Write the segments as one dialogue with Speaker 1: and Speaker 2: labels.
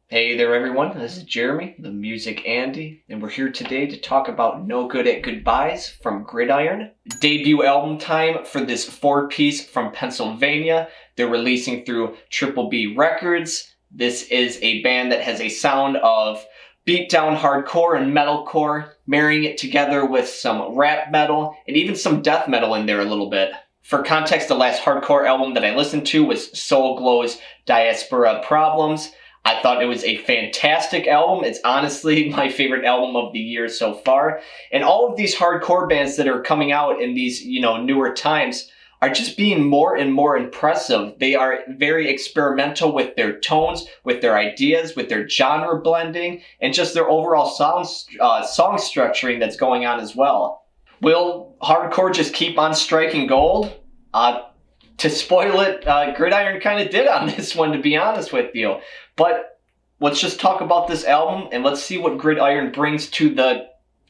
Speaker 1: Hey there, everyone. This is Jeremy, the Music Andy, and we're here today to talk about No Good at Goodbyes from Gridiron. Debut album time for this four-piece from Pennsylvania. They're releasing through Triple B Records. This is a band that has a sound of beatdown hardcore and metalcore, marrying it together with some rap metal and even some death metal in there a little bit. For context, the last hardcore album that I listened to was Soul Glow's Diaspora Problems. I thought it was a fantastic album. It's honestly my favorite album of the year so far. And all of these hardcore bands that are coming out in these, newer times are just being more and more impressive. They are very experimental with their tones, with their ideas, with their genre blending, and just their overall song structuring that's going on as well. Will hardcore just keep on striking gold? To spoil it, Gridiron kind of did on this one, to be honest with you. But let's just talk about this album and let's see what Gridiron brings to the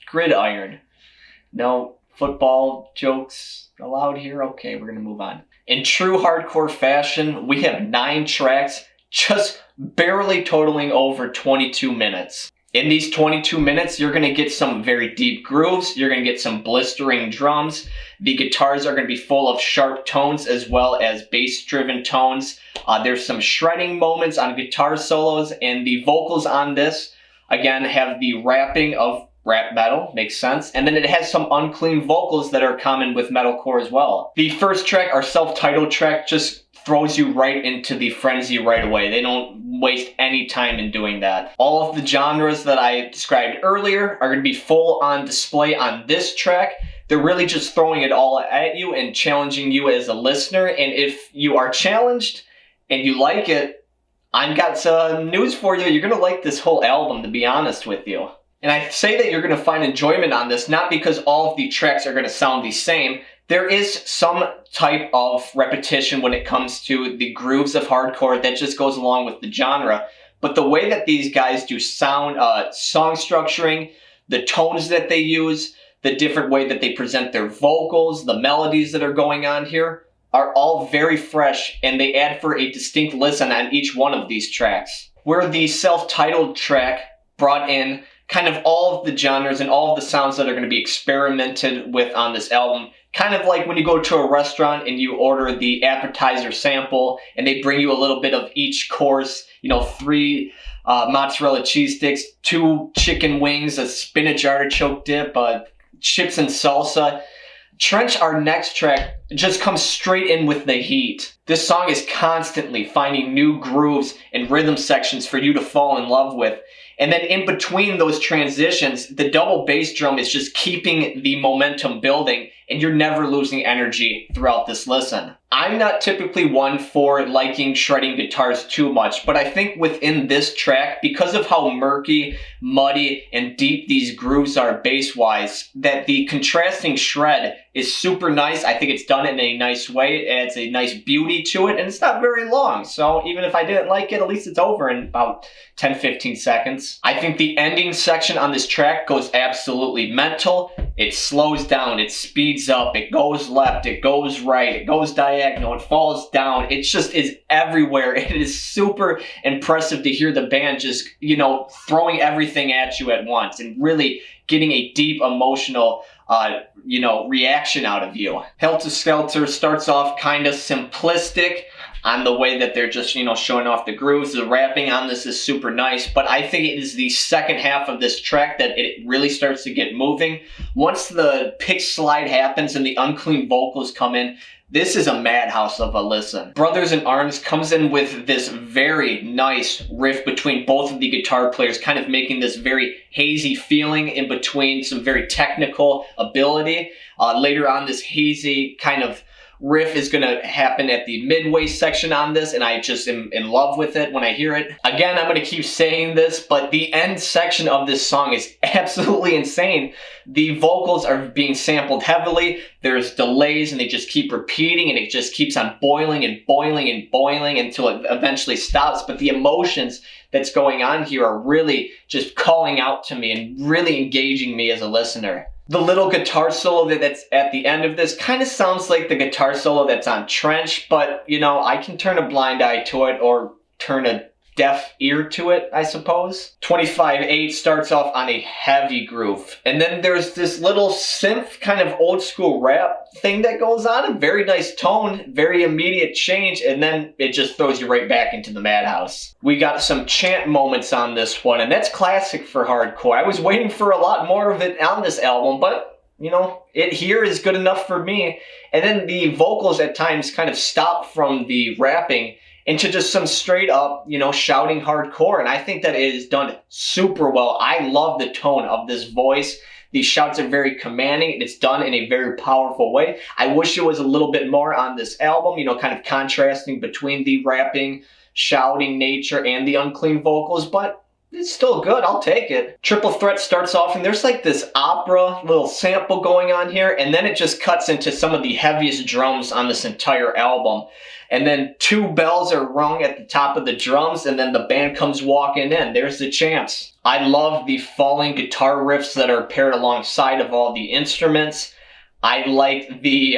Speaker 1: gridiron. No football jokes allowed here? Okay, we're going to move on. In true hardcore fashion, we have 9 tracks, just barely totaling over 22 minutes. In these 22 minutes, you're going to get some very deep grooves. You're going to get some blistering drums. The guitars are going to be full of sharp tones as well as bass-driven tones. There's some shredding moments on guitar solos, and the vocals on this, again, have the rapping of rap metal, makes sense. And then it has some unclean vocals that are common with metalcore as well. The first track, our self-titled track, just throws you right into the frenzy right away. They don't waste any time in doing that. All of the genres that I described earlier are going to be full on display on this track. They're really just throwing it all at you and challenging you as a listener. And if you are challenged and you like it, I've got some news for you. You're going to like this whole album, to be honest with you. And I say that you're going to find enjoyment on this, not because all of the tracks are going to sound the same. There is some type of repetition when it comes to the grooves of hardcore that just goes along with the genre. But the way that these guys do song structuring, the tones that they use, the different way that they present their vocals, the melodies that are going on here are all very fresh, and they add for a distinct listen on each one of these tracks. Where the self-titled track brought in kind of all of the genres and all of the sounds that are going to be experimented with on this album. Kind of like when you go to a restaurant and you order the appetizer sample and they bring you a little bit of each course, 3 mozzarella cheese sticks, 2 chicken wings, a spinach artichoke dip, chips and salsa. Trench, our next track, just comes straight in with the heat. This song is constantly finding new grooves and rhythm sections for you to fall in love with. And then in between those transitions, the double bass drum is just keeping the momentum building, and you're never losing energy throughout this listen. I'm not typically one for liking shredding guitars too much, but I think within this track, because of how murky, muddy, and deep these grooves are bass-wise, that the contrasting shred is super nice. I think it's done in a nice way. It adds a nice beauty to it, and it's not very long. So even if I didn't like it, at least it's over in about 10-15 seconds. I think the ending section on this track goes absolutely mental. It slows down, it speeds up, it goes left, it goes right, it goes diagonal, it falls down. It just is everywhere. It is super impressive to hear the band just, throwing everything at you at once and really getting a deep emotional reaction out of you. Helter Skelter starts off kind of simplistic on the way that they're just, showing off the grooves. The rapping on this is super nice, but I think it is the second half of this track that it really starts to get moving. Once the pick slide happens and the unclean vocals come in, this is a madhouse of a listen. Brothers in Arms comes in with this very nice riff between both of the guitar players, kind of making this very hazy feeling in between some very technical ability. Later on, this hazy kind of riff is going to happen at the midway section on this, and I just am in love with it when I hear it. Again, I'm going to keep saying this, but the end section of this song is absolutely insane. The vocals are being sampled heavily. There's delays, and they just keep repeating, and it just keeps on boiling and boiling and boiling until it eventually stops. But the emotions that's going on here are really just calling out to me and really engaging me as a listener. The little guitar solo that's at the end of this kind of sounds like the guitar solo that's on Trench, but, I can turn a blind eye to it or turn a deaf ear to it, I suppose. 25/8 starts off on a heavy groove. And then there's this little synth kind of old school rap thing that goes on. A very nice tone, very immediate change, and then it just throws you right back into the madhouse. We got some chant moments on this one, and that's classic for hardcore. I was waiting for a lot more of it on this album, but you know, it here is good enough for me. And then the vocals at times kind of stop from the rapping into just some straight up, you know, shouting hardcore. And I think that it is done super well. I love the tone of this voice. These shouts are very commanding, and it's done in a very powerful way. I wish it was a little bit more on this album, you know, kind of contrasting between the rapping, shouting nature and the unclean vocals, but it's still good. I'll take it. Triple Threat starts off, and there's like this opera little sample going on here, and then it just cuts into some of the heaviest drums on this entire album. And then 2 bells are rung at the top of the drums, and then the band comes walking in. There's the chants. I love the falling guitar riffs that are paired alongside of all the instruments. I like the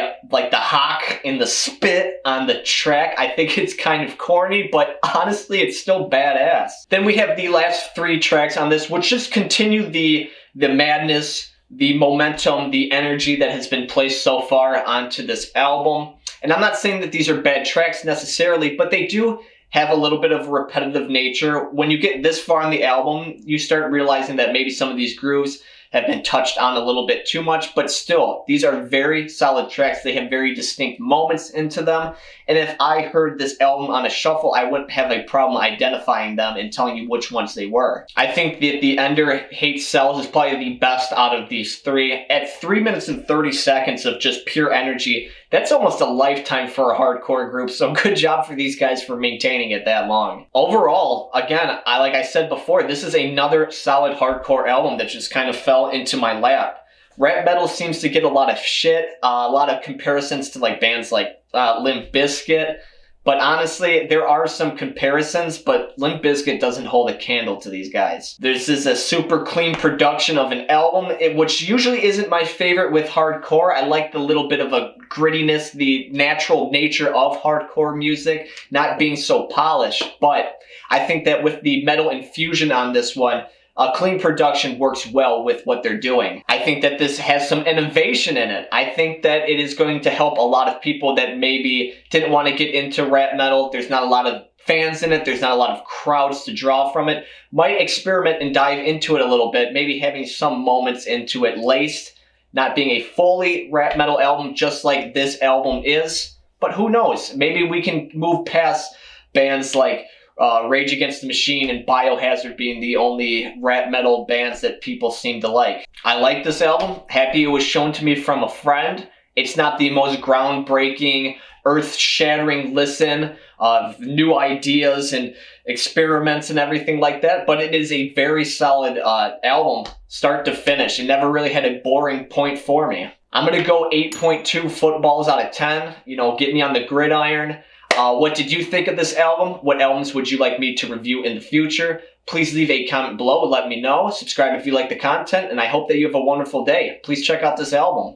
Speaker 1: hock and the spit on the track. I think it's kind of corny, but honestly, it's still badass. Then we have the last 3 tracks on this, which just continue the madness, the momentum, the energy that has been placed so far onto this album. And I'm not saying that these are bad tracks necessarily, but they do have a little bit of a repetitive nature. When you get this far in the album, you start realizing that maybe some of these grooves have been touched on a little bit too much, but still, these are very solid tracks. They have very distinct moments into them, and if I heard this album on a shuffle, I wouldn't have a problem identifying them and telling you which ones they were. I think that The Ender Hate Cells is probably the best out of these 3. At 3 minutes and 30 seconds of just pure energy, that's almost a lifetime for a hardcore group, so good job for these guys for maintaining it that long. Overall, again, like I said before, this is another solid hardcore album that just kind of fell into my lap. Rap metal seems to get a lot of shit, a lot of comparisons to like bands like Limp Bizkit, but honestly, there are some comparisons, but Limp Bizkit doesn't hold a candle to these guys. This is a super clean production of an album, which usually isn't my favorite with hardcore. I like the little bit of a grittiness, the natural nature of hardcore music, not being so polished, but I think that with the metal infusion on this one, a clean production works well with what they're doing. I think that this has some innovation in it. I think that it is going to help a lot of people that maybe didn't want to get into rap metal. There's not a lot of fans in it. There's not a lot of crowds to draw from it. Might experiment and dive into it a little bit, maybe having some moments into it laced, not being a fully rap metal album just like this album is. But who knows? Maybe we can move past bands like Rage Against the Machine and Biohazard being the only rap metal bands that people seem to like. I like this album. Happy it was shown to me from a friend. It's not the most groundbreaking, earth-shattering listen of new ideas and experiments and everything like that, but it is a very solid album, start to finish. It never really had a boring point for me. I'm going to go 8.2 footballs out of 10. You know, get me on the gridiron. What did you think of this album? What albums would you like me to review in the future? Please leave a comment below and let me know. Subscribe if you like the content, and I hope that you have a wonderful day. Please check out this album.